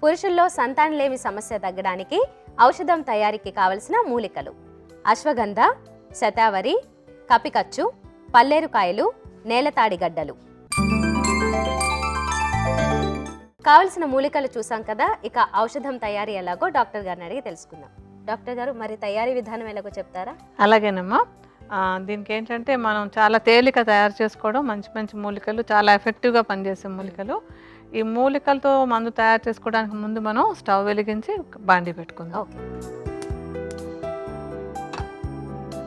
పురుషుల్లో సంతానలేమి సమస్య తగ్గడానికి ఔషధం తయారీకి కావలసిన మూలికలు: అశ్వగంధ, శతావరి, కపికచ్చు, పల్లేరుకాయలు, నేలతాడిగడ్డలు. కావలసిన మూలికలు చూసాం కదా. ఇక ఔషధం తయారీ ఎలాగో డాక్టర్ గారిని అడిగి తెలుసుకుందాం. డాక్టర్ గారు, మరి తయారీ విధానం ఎలాగో చెప్తారా? అలాగేనమ్మా. దీనికి ఏంటంటే మనం చాలా తేలిక తయారు చేసుకోవడం, మంచి మంచి మూలికలు, చాలా ఎఫెక్టివ్గా పనిచేసే మూలికలు. ఈ మూలికలతో మందు తయారు చేసుకోవడానికి ముందు మనం స్టవ్ వెలిగించి బాండీ పెట్టుకుందాం. ఓకే.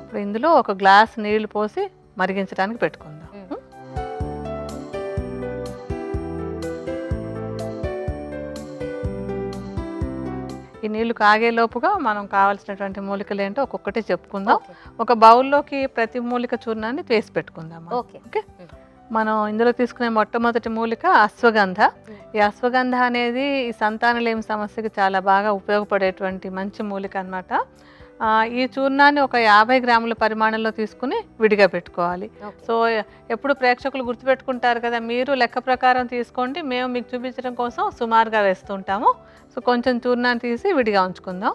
ఇప్పుడు ఇందులో ఒక గ్లాస్ నీళ్లు పోసి మరిగించడానికి పెట్టుకుందాం. ఈ నీళ్లు కాగేలోపుగా మనం కావాల్సినటువంటి మూలికలు ఏంటో ఒక్కొక్కటి చెప్పుకుందాం. ఒక బౌల్లోకి ప్రతి మూలిక చూర్ణాన్ని వేసి పెట్టుకుందాం. ఓకే. మనం ఇందులో తీసుకునే మొట్టమొదటి మూలిక అశ్వగంధ. ఈ అశ్వగంధ అనేది ఈ సంతానలేమి సమస్యకి చాలా బాగా ఉపయోగపడేటువంటి మంచి మూలిక అన్నమాట. ఈ చూర్ణాన్ని ఒక 50 గ్రాముల పరిమాణంలో తీసుకుని విడిగా పెట్టుకోవాలి. సో ఎప్పుడు ప్రేక్షకులు గుర్తుపెట్టుకుంటారు కదా, మీరు లెక్క ప్రకారం తీసుకోండి, మేము మీకు చూపించడం కోసం సుమారుగా వేస్తుంటాము. సో కొంచెం చూర్ణాన్ని తీసి విడిగా ఉంచుకుందాం.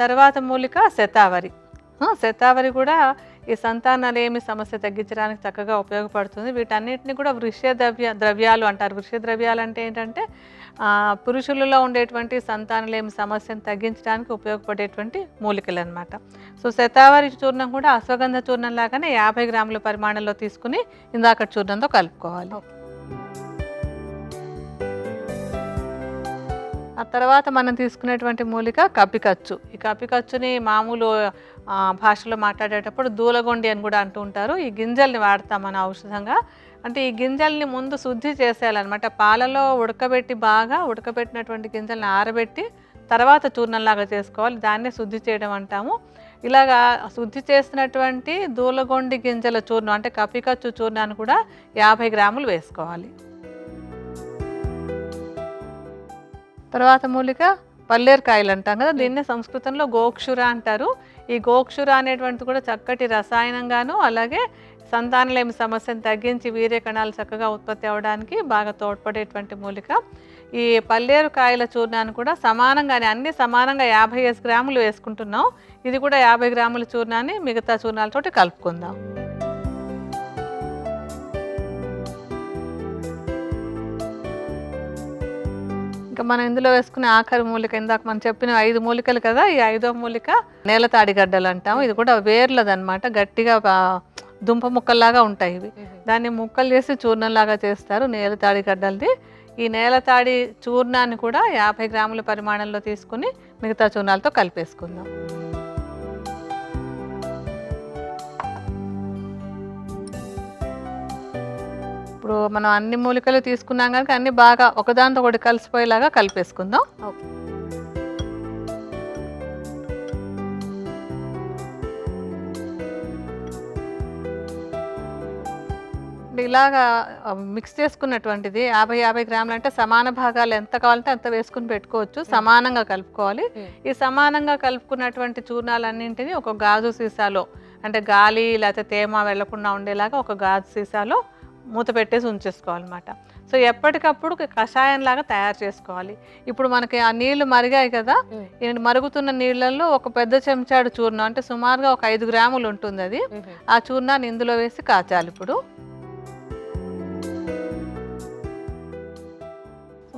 తర్వాత మూలిక శతావరి. శతావరి కూడా ఈ సంతానలేమి సమస్య తగ్గించడానికి చక్కగా ఉపయోగపడుతుంది. వీటన్నిటిని కూడా వృష్య ద్రవ్యాలు అంటారు. వృష్య ద్రవ్యాలు అంటే ఏంటంటే పురుషులలో ఉండేటువంటి సంతానలేమి సమస్యను తగ్గించడానికి ఉపయోగపడేటువంటి మూలికలు అన్నమాట. సో శతావరి చూర్ణం కూడా అశ్వగంధ చూర్ణం లాగానే 50 గ్రాముల పరిమాణంలో తీసుకుని ఇందాక చూర్ణంతో కలుపుకోవాలి. ఆ తర్వాత మనం తీసుకునేటువంటి మూలిక కపికచ్చు. ఈ కపికచ్చుని మామూలు భాషలో మాట్లాడేటప్పుడు దూలగొండి అని కూడా అంటూ ఉంటారు. ఈ గింజల్ని వాడతాం మన ఔషధంగా. అంటే ఈ గింజల్ని ముందు శుద్ధి చేసేయాలన్నమాట. పాలలో బాగా ఉడకబెట్టినటువంటి గింజల్ని ఆరబెట్టి తర్వాత చూర్ణంలాగా చేసుకోవాలి. దాన్నే శుద్ధి చేయడం అంటాము. ఇలాగా శుద్ధి చేసినటువంటి దూలగొండి గింజల చూర్ణం అంటే కపికచ్చు చూర్ణాన్ని కూడా 50 గ్రాములు వేసుకోవాలి. తర్వాత మూలిక పల్లేరుకాయలు అంటాం కదా, దీన్నే సంస్కృతంలో గోక్షుర అంటారు. ఈ గోక్షుర అనేటువంటిది కూడా చక్కటి రసాయనంగాను, అలాగే సంతానలేమి సమస్యను తగ్గించి వీర్య కణాలు చక్కగా ఉత్పత్తి అవ్వడానికి బాగా తోడ్పడేటువంటి మూలిక. ఈ పల్లేరుకాయల చూర్ణాన్ని కూడా సమానంగానే అన్ని సమానంగా 50 గ్రాములు వేసుకుంటున్నాం. ఇది కూడా 50 గ్రాముల చూర్ణాన్ని మిగతా చూర్ణాలతోటి కలుపుకుందాం. ఇంకా మనం ఇందులో వేసుకునే ఆఖరి మూలిక, ఇందాక మనం చెప్పిన 5 మూలికలు కదా, ఈ 5వ మూలిక నేలతాడిగడ్డలు అంటాము. ఇది కూడా వేర్లదన్నమాట, గట్టిగా దుంప ముక్కల్లాగా ఉంటాయి ఇవి. దాన్ని ముక్కలు చేసి చూర్ణంలాగా చేస్తారు నేలతాడిగడ్డలది. ఈ నేలతాడి చూర్ణాన్ని కూడా 50 గ్రాముల పరిమాణంలో తీసుకుని మిగతా చూర్ణాలతో కలిపేసుకుందాం. ఇప్పుడు మనం అన్ని మూలికలు తీసుకున్నాం కనుక అన్ని బాగా ఒకదాంతో ఒకటి కలిసిపోయేలాగా కలిపేసుకుందాం. ఓకే. ఇలాగా మిక్స్ చేసుకున్నటువంటిది 50 గ్రాములు అంటే సమాన భాగాలు ఎంత కావాలంటే అంత వేసుకుని పెట్టుకోవచ్చు. సమానంగా కలుపుకోవాలి. ఈ సమానంగా కలుపుకున్నటువంటి చూర్ణాలన్నింటినీ ఒక గాజు సీసాలో, అంటే గాలి లేకపోతే తేమ వెళ్లకుండా ఉండేలాగా ఒక గాజు సీసాలో మూత పెట్టేసి ఉంచేసుకోవాలన్నమాట. సో ఎప్పటికప్పుడు కషాయంలాగా తయారు చేసుకోవాలి. ఇప్పుడు మనకి ఆ నీళ్లు మరిగాయి కదా, ఈ మరుగుతున్న నీళ్ళల్లో ఒక పెద్ద చెంచాడు చూర్ణం అంటే సుమారుగా ఒక 5 గ్రాములు ఉంటుంది అది. ఆ చూర్ణాన్ని ఇందులో వేసి కాచాలి. ఇప్పుడు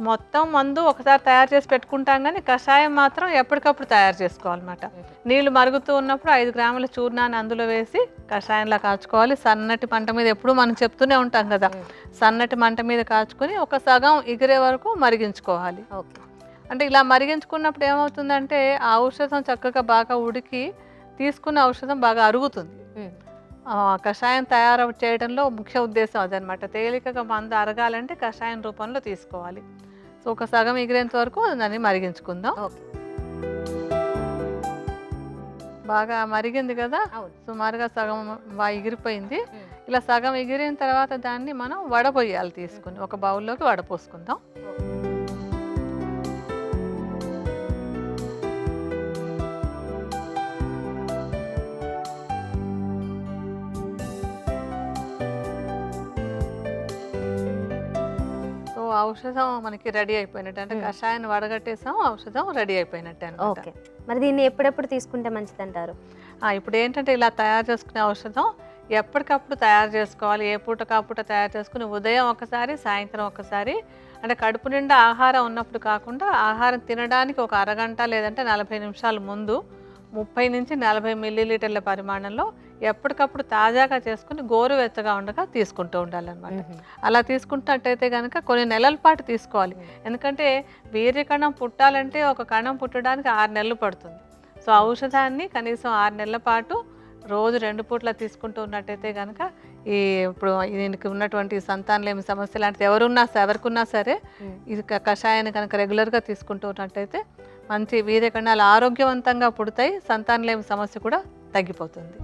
మొత్తం మందు ఒకసారి తయారు చేసి పెట్టుకుంటాం, కానీ కషాయం మాత్రం ఎప్పటికప్పుడు తయారు చేసుకోవాలన్నమాట. నీళ్లు మరుగుతూ ఉన్నప్పుడు 5 గ్రాముల చూర్ణాన్ని అందులో వేసి కషాయంలా కాచుకోవాలి. సన్నటి మంట మీద, ఎప్పుడు మనం చెప్తూనే ఉంటాం కదా, సన్నటి మంట మీద కాచుకొని ఒక సగం ఎగిరే వరకు మరిగించుకోవాలి. ఓకే. అంటే ఇలా మరిగించుకున్నప్పుడు ఏమవుతుందంటే ఆ ఔషధం చక్కగా బాగా ఉడికి తీసుకున్న ఔషధం బాగా అరుగుతుంది. కషాయం తయారు చేయడంలో ముఖ్య ఉద్దేశం అదనమాట. తేలికగా మందు అరగాలంటే కషాయం రూపంలో తీసుకోవాలి. సో ఒక సగం ఎగిరేంత వరకు దాన్ని మరిగించుకుందాం. బాగా మరిగింది కదా, సుమారుగా సగం ఎగిరిపోయింది. ఇలా సగం ఎగిరిన తర్వాత దాన్ని మనం వడపోయాలి. తీసుకుని ఒక బౌల్లోకి వడపోసుకుందాం. ఔషధం మనకి రెడీ అయిపోయినట్టు, అంటే కషాయాన్ని వడగట్టేసాం, ఔషధం రెడీ అయిపోయినట్టే అనమాట. ఓకే, మరి దీన్ని ఎప్పుడెప్పుడు తీసుకుంటే మంచిది అంటారు? ఇప్పుడు ఏంటంటే ఇలా తయారు చేసుకునే ఔషధం ఎప్పటికప్పుడు తయారు చేసుకోవాలి. ఏ పూట కాపూట తయారు చేసుకుని ఉదయం ఒకసారి, సాయంత్రం ఒకసారి, అంటే కడుపు నిండా ఆహారం ఉన్నప్పుడు కాకుండా ఆహారం తినడానికి ఒక అరగంట లేదంటే 40 నిమిషాల ముందు 30 నుంచి 40 మిల్లీలీటర్ల పరిమాణంలో ఎప్పటికప్పుడు తాజాగా చేసుకుని గోరువెచ్చగా ఉండగా తీసుకుంటూ ఉండాలన్నమాట. అలా తీసుకుంటున్నట్టయితే కనుక కొన్ని నెలల పాటు తీసుకోవాలి. ఎందుకంటే వీర్యకణం పుట్టాలంటే ఒక కణం పుట్టడానికి 6 నెలలు పడుతుంది. సో ఔషధాన్ని కనీసం 6 నెలల పాటు రోజు 2 పూట్ల తీసుకుంటూ ఉన్నట్టయితే కనుక ఇప్పుడు దీనికి ఉన్నటువంటి సంతానలేమి సమస్య లాంటిది ఎవరికున్నా సరే ఇది కషాయాన్ని కనుక రెగ్యులర్గా తీసుకుంటూ ఉన్నట్టయితే మంచి వీర్యకణాలు ఆరోగ్యవంతంగా పుడతాయి, సంతానలేమి సమస్య కూడా తగ్గిపోతుంది.